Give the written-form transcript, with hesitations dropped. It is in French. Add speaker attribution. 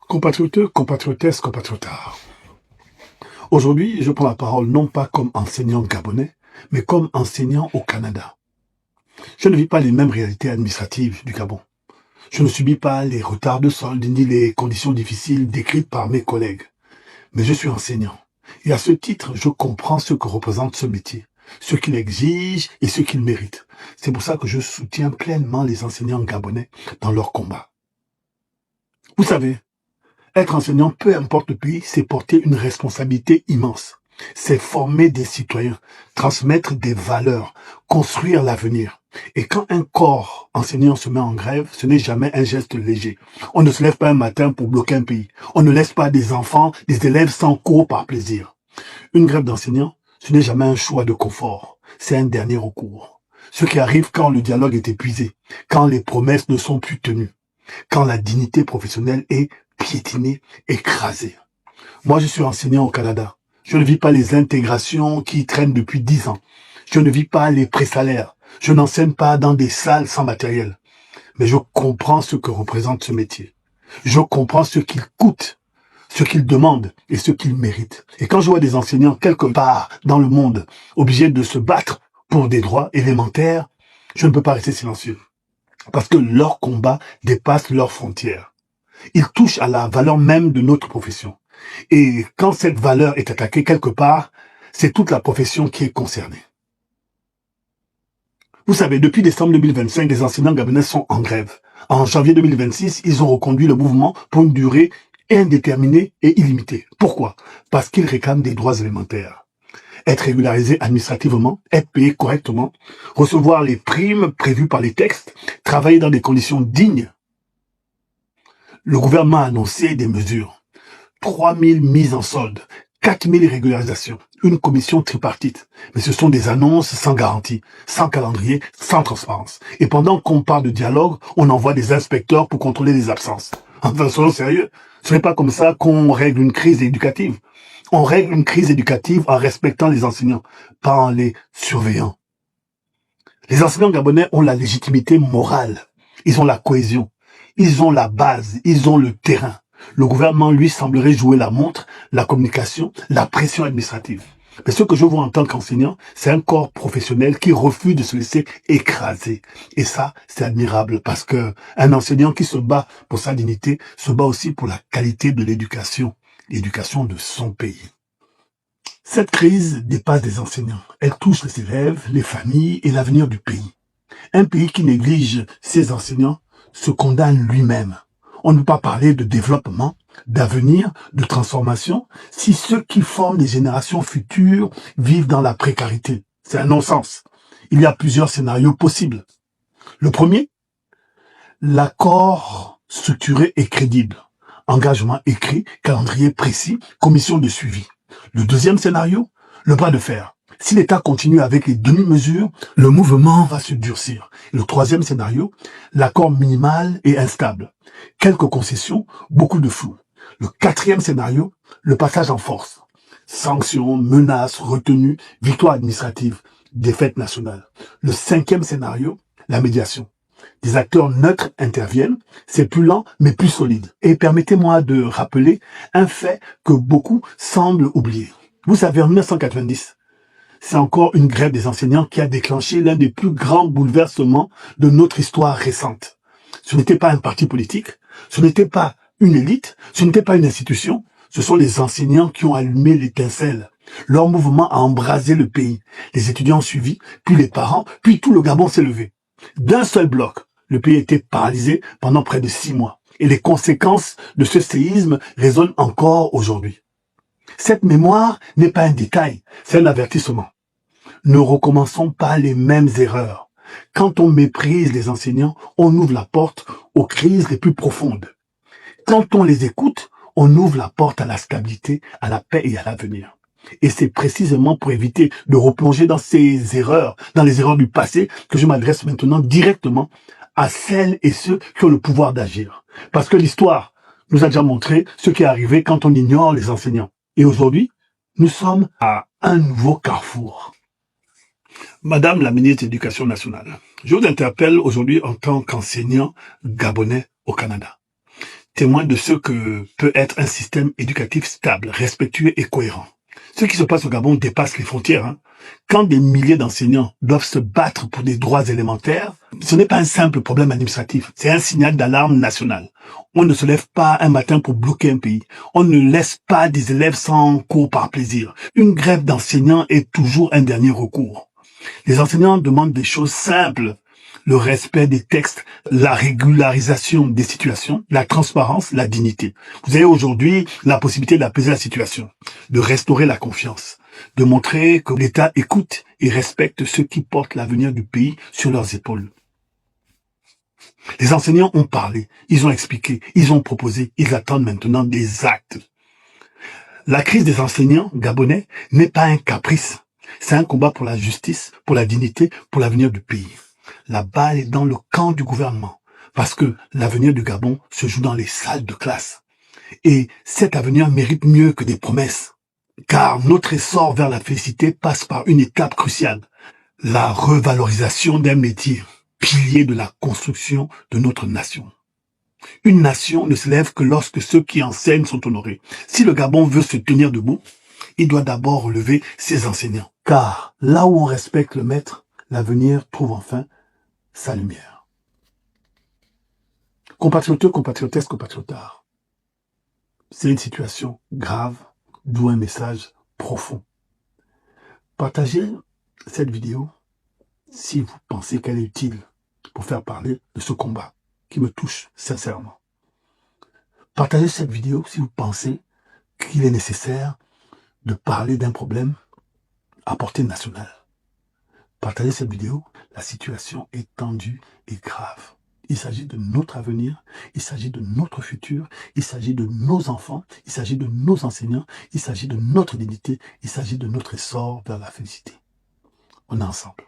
Speaker 1: Compatriotes, compatriotes, compatriotards. Aujourd'hui, je prends la parole non pas comme enseignant gabonais, mais comme enseignant au Canada. Je ne vis pas les mêmes réalités administratives du Gabon. Je ne subis pas les retards de solde ni les conditions difficiles décrites par mes collègues. Mais je suis enseignant. Et à ce titre, je comprends ce que représente ce métier, ce qu'il exige et ce qu'il mérite. C'est pour ça que je soutiens pleinement les enseignants gabonais dans leur combat. Vous savez, être enseignant, peu importe le pays, c'est porter une responsabilité immense. C'est former des citoyens, transmettre des valeurs, construire l'avenir. Et quand un corps enseignant se met en grève, ce n'est jamais un geste léger. On ne se lève pas un matin pour bloquer un pays. On ne laisse pas des enfants, des élèves sans cours par plaisir. Une grève d'enseignants, ce n'est jamais un choix de confort. C'est un dernier recours. Ce qui arrive quand le dialogue est épuisé, quand les promesses ne sont plus tenues, quand la dignité professionnelle est piétinée, écrasée. Moi, je suis enseignant au Canada. Je ne vis pas les intégrations qui traînent depuis 10 ans. Je ne vis pas les présalaires. Je n'enseigne pas dans des salles sans matériel. Mais je comprends ce que représente ce métier. Je comprends ce qu'il coûte, ce qu'il demande et ce qu'il mérite. Et quand je vois des enseignants quelque part dans le monde obligés de se battre pour des droits élémentaires, je ne peux pas rester silencieux. Parce que leur combat dépasse leurs frontières. Il touche à la valeur même de notre profession. Et quand cette valeur est attaquée quelque part, c'est toute la profession qui est concernée. Vous savez, depuis décembre 2025, les enseignants gabonais sont en grève. En janvier 2026, ils ont reconduit le mouvement pour une durée indéterminée et illimitée. Pourquoi? Parce qu'ils réclament des droits élémentaires. Être régularisé administrativement, être payé correctement, recevoir les primes prévues par les textes, travailler dans des conditions dignes. Le gouvernement a annoncé des mesures. 3000 mises en solde, 4000 régularisations, une commission tripartite. Mais ce sont des annonces sans garantie, sans calendrier, sans transparence. Et pendant qu'on parle de dialogue, on envoie des inspecteurs pour contrôler les absences. Enfin, soyons sérieux, ce n'est pas comme ça qu'on règle une crise éducative. On règle une crise éducative en respectant les enseignants, pas en les surveillant. Les enseignants gabonais ont la légitimité morale, ils ont la cohésion, ils ont la base, ils ont le terrain. Le gouvernement, lui, semblerait jouer la montre, la communication, la pression administrative. Mais ce que je vois en tant qu'enseignant, c'est un corps professionnel qui refuse de se laisser écraser. Et ça, c'est admirable parce que un enseignant qui se bat pour sa dignité se bat aussi pour la qualité de l'éducation de son pays. Cette crise dépasse des enseignants. Elle touche les élèves, les familles et l'avenir du pays. Un pays qui néglige ses enseignants se condamne lui-même. On ne peut pas parler de développement, d'avenir, de transformation, si ceux qui forment les générations futures vivent dans la précarité. C'est un non-sens. Il y a plusieurs scénarios possibles. Le premier, l'accord structuré et crédible. Engagement écrit, calendrier précis, commission de suivi. Le deuxième scénario, le bras de fer. Si l'État continue avec les demi-mesures, le mouvement va se durcir. Et le troisième scénario, l'accord minimal et instable. Quelques concessions, beaucoup de flou. Le quatrième scénario, le passage en force. Sanctions, menaces, retenues, victoire administrative, défaite nationale. Le cinquième scénario, la médiation. Des acteurs neutres interviennent, c'est plus lent mais plus solide. Et permettez-moi de rappeler un fait que beaucoup semblent oublier. Vous savez, en 1990, c'est encore une grève des enseignants qui a déclenché l'un des plus grands bouleversements de notre histoire récente. Ce n'était pas un parti politique, ce n'était pas une élite, ce n'était pas une institution, ce sont les enseignants qui ont allumé l'étincelle. Leur mouvement a embrasé le pays. Les étudiants ont suivi, puis les parents, puis tout le Gabon s'est levé. D'un seul bloc, le pays était paralysé pendant près de 6 mois. Et les conséquences de ce séisme résonnent encore aujourd'hui. Cette mémoire n'est pas un détail, c'est un avertissement. Ne recommençons pas les mêmes erreurs. Quand on méprise les enseignants, on ouvre la porte aux crises les plus profondes. Quand on les écoute, on ouvre la porte à la stabilité, à la paix et à l'avenir. Et c'est précisément pour éviter de replonger dans ces erreurs, dans les erreurs du passé, que je m'adresse maintenant directement à celles et ceux qui ont le pouvoir d'agir. Parce que l'histoire nous a déjà montré ce qui est arrivé quand on ignore les enseignants. Et aujourd'hui, nous sommes à un nouveau carrefour. Madame la ministre de l'Éducation nationale, je vous interpelle aujourd'hui en tant qu'enseignant gabonais au Canada. témoin de ce que peut être un système éducatif stable, respectueux et cohérent. Ce qui se passe au Gabon dépasse les frontières. Quand des milliers d'enseignants doivent se battre pour des droits élémentaires, ce n'est pas un simple problème administratif, c'est un signal d'alarme national. On ne se lève pas un matin pour bloquer un pays. On ne laisse pas des élèves sans cours par plaisir. Une grève d'enseignants est toujours un dernier recours. Les enseignants demandent des choses simples: le respect des textes, la régularisation des situations, la transparence, la dignité. Vous avez aujourd'hui la possibilité d'apaiser la situation, de restaurer la confiance, de montrer que l'État écoute et respecte ceux qui portent l'avenir du pays sur leurs épaules. Les enseignants ont parlé, ils ont expliqué, ils ont proposé, ils attendent maintenant des actes. La crise des enseignants gabonais n'est pas un caprice, c'est un combat pour la justice, pour la dignité, pour l'avenir du pays. La balle est dans le camp du gouvernement, parce que l'avenir du Gabon se joue dans les salles de classe. Et cet avenir mérite mieux que des promesses, car notre essor vers la félicité passe par une étape cruciale: la revalorisation d'un métier, pilier de la construction de notre nation. Une nation ne se lève que lorsque ceux qui enseignent sont honorés. Si le Gabon veut se tenir debout, il doit d'abord relever ses enseignants. Car là où on respecte le maître, l'avenir trouve enfin sa lumière. Compatriotes, compatriotes, compatriotards, c'est une situation grave, d'où un message profond. Partagez cette vidéo si vous pensez qu'elle est utile pour faire parler de ce combat qui me touche sincèrement. Partagez cette vidéo si vous pensez qu'il est nécessaire de parler d'un problème à portée nationale. Partagez cette vidéo, la situation est tendue et grave. Il s'agit de notre avenir, il s'agit de notre futur, il s'agit de nos enfants, il s'agit de nos enseignants, il s'agit de notre dignité, il s'agit de notre essor vers la félicité. On est ensemble.